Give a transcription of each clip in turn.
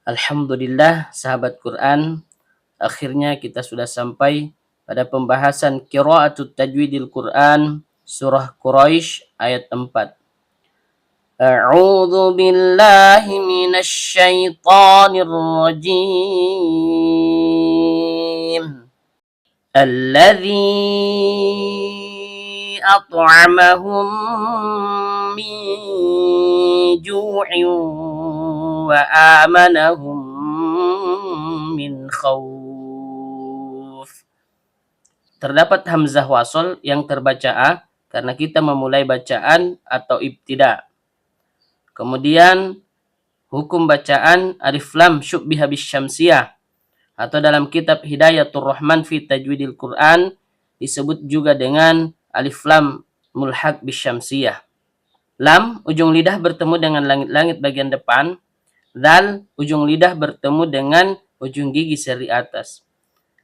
Alhamdulillah, sahabat Quran, akhirnya kita sudah sampai pada pembahasan qiraatut tajwidil Quran surah Quraisy ayat 4. A'udzu billahi minasy syaithanir rajim. Alladzi at'amahum min ju'in wa amanahum min khauf. Terdapat hamzah wasol yang terbaca a karena kita memulai bacaan atau ibtida. Kemudian hukum bacaan alif lam syubbiha bisyamsiyah atau dalam kitab Hidayatul Rahman fi Tajwidil Quran disebut juga dengan alif lam mulhaq bisyamsiyah. Lam ujung lidah bertemu dengan langit-langit bagian depan. Dal ujung lidah bertemu dengan ujung gigi seri atas.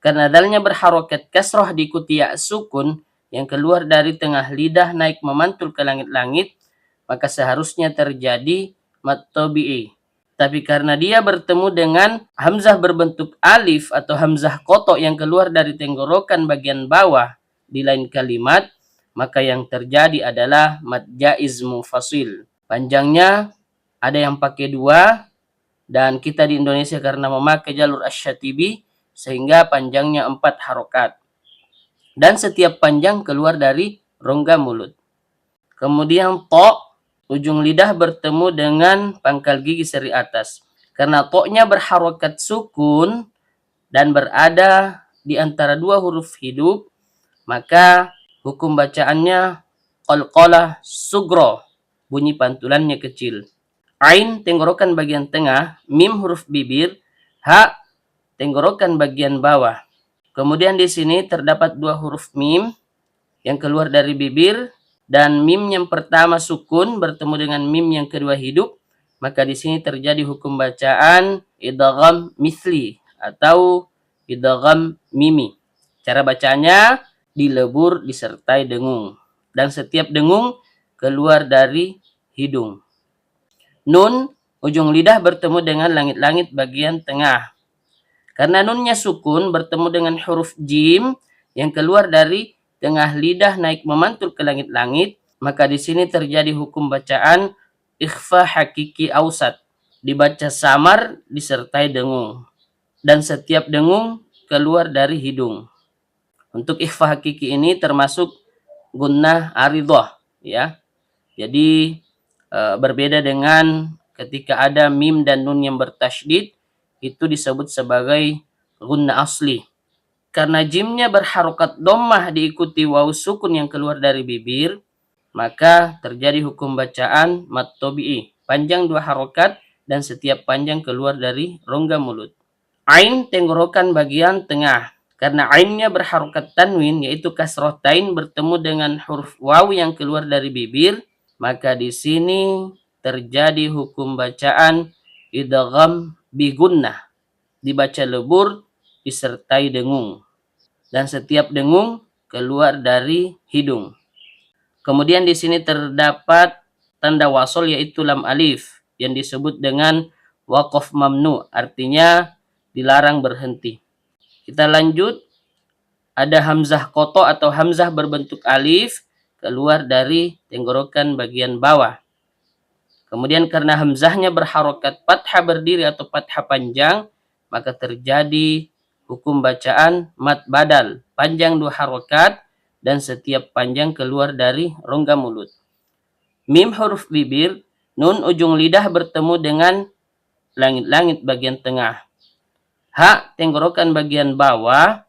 Karena dalnya berharokat kasroh diikuti ya sukun yang keluar dari tengah lidah naik memantul ke langit-langit, maka seharusnya terjadi mad tabi'i. Tapi karena dia bertemu dengan hamzah berbentuk alif atau hamzah kotok yang keluar dari tenggorokan bagian bawah di lain kalimat, maka yang terjadi adalah mad jaiz mufasil. Panjangnya ada yang pakai 2, dan kita di Indonesia karena memakai jalur asy-syatibi sehingga panjangnya 4 harokat. Dan setiap panjang keluar dari rongga mulut. Kemudian to, ujung lidah bertemu dengan pangkal gigi seri atas. Karena to-nya berharokat sukun dan berada di antara 2 huruf hidup, maka hukum bacaannya qalqalah sugro, bunyi pantulannya kecil. Ain tenggorokan bagian tengah, mim huruf bibir, ha tenggorokan bagian bawah. Kemudian di sini terdapat 2 huruf mim yang keluar dari bibir dan mim yang pertama sukun bertemu dengan mim yang kedua hidup, maka di sini terjadi hukum bacaan idgham misli atau idgham mimi. Cara bacanya dilebur disertai dengung dan setiap dengung keluar dari hidung. Nun ujung lidah bertemu dengan langit-langit bagian tengah. Karena nunnya sukun bertemu dengan huruf jim yang keluar dari tengah lidah naik memantul ke langit-langit, maka di sini terjadi hukum bacaan ikhfa hakiki ausat, dibaca samar disertai dengung dan setiap dengung keluar dari hidung. Untuk ikhfa hakiki ini termasuk gunnah aridhah ya. Jadi berbeda dengan ketika ada mim dan nun yang bertasydid, itu disebut sebagai gunnah asli. Karena jimnya berharokat dhammah diikuti waw sukun yang keluar dari bibir, maka terjadi hukum bacaan mad tabi'i, panjang 2 harokat dan setiap panjang keluar dari rongga mulut. Ain tenggorokan bagian tengah. Karena ainnya berharokat tanwin yaitu kasroh tain bertemu dengan huruf waw yang keluar dari bibir, maka di sini terjadi hukum bacaan idgham bi gunnah, dibaca lebur disertai dengung dan setiap dengung keluar dari hidung. Kemudian di sini terdapat tanda wasol yaitu lam alif yang disebut dengan waqaf mamnu, artinya dilarang berhenti. Kita lanjut, ada hamzah koto atau hamzah berbentuk alif keluar dari tenggorokan bagian bawah. Kemudian karena hamzahnya berharokat fathah berdiri atau fathah panjang, maka terjadi hukum bacaan mad badal, panjang 2 harokat dan setiap panjang keluar dari rongga mulut. Mim huruf bibir, nun ujung lidah bertemu dengan langit-langit bagian tengah. Ha tenggorokan bagian bawah.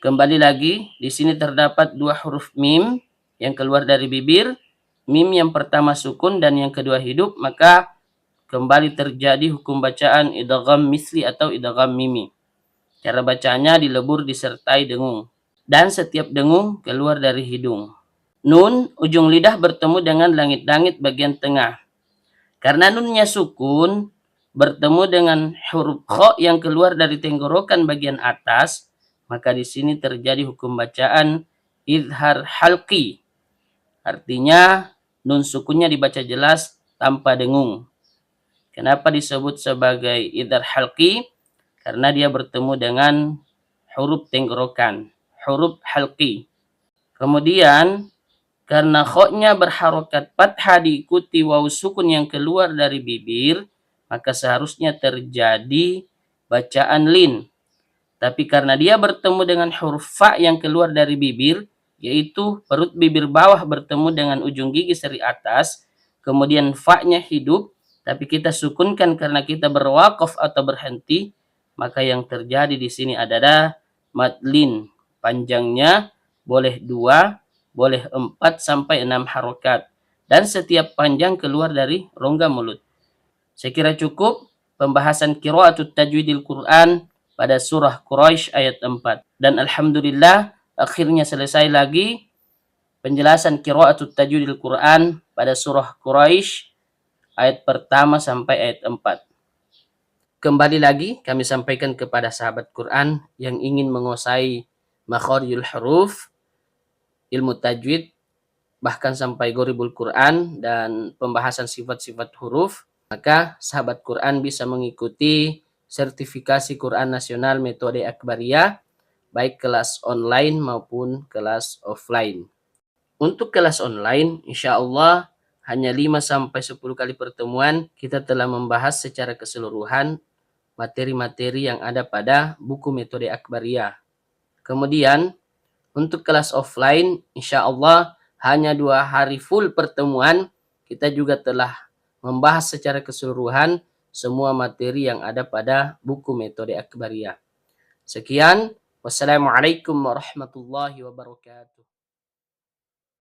Kembali lagi, di sini terdapat 2 huruf mim yang keluar dari bibir. Mim yang pertama sukun dan yang kedua hidup, maka kembali terjadi hukum bacaan idgham misli atau idgham mimi. Cara bacanya dilebur disertai dengung dan setiap dengung keluar dari hidung. Nun ujung lidah bertemu dengan langit-langit bagian tengah. Karena nunnya sukun bertemu dengan huruf kha yang keluar dari tenggorokan bagian atas, maka di sini terjadi hukum bacaan izhar halqi. Artinya nun sukunnya dibaca jelas tanpa dengung. Kenapa disebut sebagai idhar halqi? Karena dia bertemu dengan huruf tenggorokan, huruf halqi. Kemudian karena khoknya berharokat fathah diikuti waw sukun yang keluar dari bibir, maka seharusnya terjadi bacaan lin. Tapi karena dia bertemu dengan huruf fa yang keluar dari bibir, yaitu perut bibir bawah bertemu dengan ujung gigi seri atas, kemudian fa-nya hidup, tapi kita sukunkan karena kita berwaqaf atau berhenti, maka yang terjadi di sini adalah madlin. Panjangnya boleh 2, boleh 4 sampai 6 harokat. Dan setiap panjang keluar dari rongga mulut. Saya kira cukup pembahasan qiraatut tajwidil Quran pada surah Quraisy ayat 4. Dan alhamdulillah akhirnya selesai lagi penjelasan qiraatut tajwidil Quran pada surah Quraisy ayat pertama sampai ayat 4. Kembali lagi kami sampaikan kepada sahabat Quran yang ingin menguasai makharijul huruf, ilmu tajwid, bahkan sampai goribul Quran dan pembahasan sifat-sifat huruf, maka sahabat Quran bisa mengikuti sertifikasi Quran nasional metode Akbariyah, baik kelas online maupun kelas offline. Untuk kelas online, insya Allah hanya 5-10 kali pertemuan kita telah membahas secara keseluruhan materi-materi yang ada pada buku metode Akbariyah. Kemudian untuk kelas offline, insya Allah hanya 2 hari full pertemuan, kita juga telah membahas secara keseluruhan semua materi yang ada pada buku metode Akbariyah. Sekian, wassalamualaikum warahmatullahi wabarakatuh.